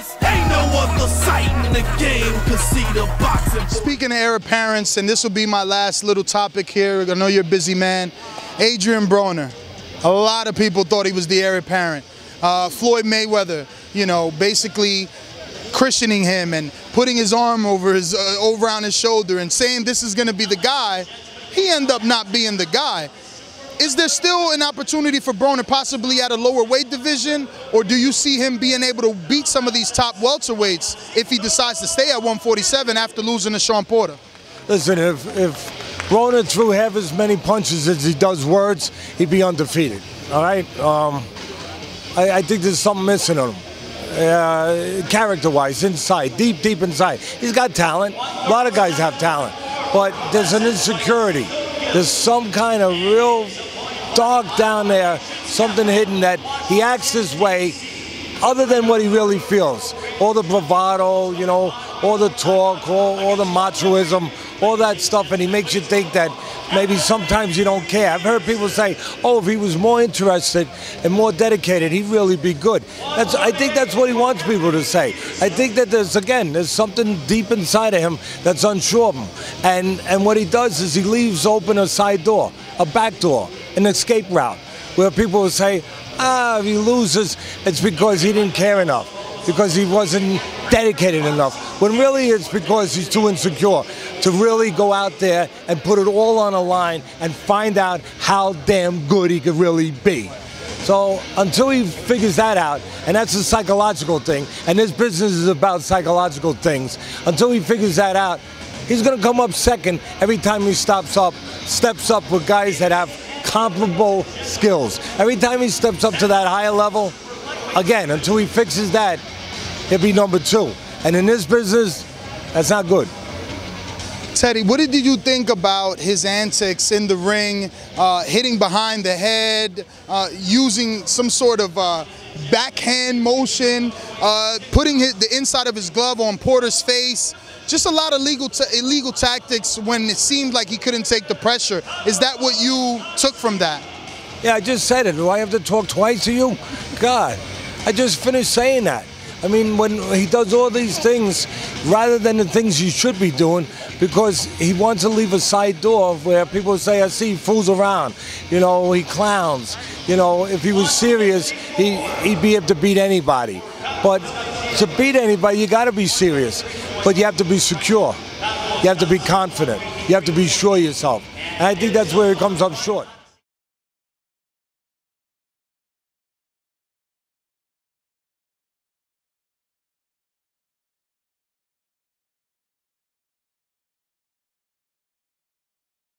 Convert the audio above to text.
best. Ain't no other sight in the game could see the boxing. Speaking of heir apparents, and this will be my last little topic here, I know you're a busy man, Adrien Broner. A lot of people thought he was the heir apparent. Floyd Mayweather, you know, basically christening him and putting his arm over around his shoulder and saying this is going to be the guy. He ended up not being the guy. Is there still an opportunity for Broner possibly at a lower weight division, or do you see him being able to beat some of these top welterweights if he decides to stay at 147 after losing to Shawn Porter? Listen, if Broner threw half as many punches as he does words, he'd be undefeated, all right? I think there's something missing on him, character-wise, inside, deep inside. He's got talent. A lot of guys have talent, but there's an insecurity. There's some kind of real dark down there, something hidden that he acts this way other than what he really feels. All the bravado, you know, all the talk, all the machoism, all that stuff, and he makes you think that maybe sometimes you don't care. I've heard people say, oh, if he was more interested and more dedicated, he'd really be good. I think that's what he wants people to say. I think that there's something deep inside of him that's unsure of him. And what he does is he leaves open a side door, a back door, an escape route, where people will say, if he loses, it's because he didn't care enough, because he wasn't dedicated enough, when really it's because he's too insecure to really go out there and put it all on a line and find out how damn good he could really be. So until he figures that out, and that's a psychological thing, and this business is about psychological things, until he figures that out, he's going to come up second every time he steps up with guys that have comparable skills. Every time he steps up to that higher level, again, until he fixes that, he'll be number 2. And in this business, that's not good. Teddy, what did you think about his antics in the ring, hitting behind the head, using some sort of backhand motion, putting the inside of his glove on Porter's face? Just a lot of illegal tactics when it seemed like he couldn't take the pressure. Is that what you took from that? Yeah, I just said it. Do I have to talk twice to you? God, I just finished saying that. I mean, when he does all these things, rather than the things he should be doing, because he wants to leave a side door where people say, I see he fools around, you know, he clowns. You know, if he was serious, he'd be able to beat anybody. But to beat anybody, you got to be serious. But you have to be secure. You have to be confident. You have to be sure of yourself. And I think that's where he comes up short.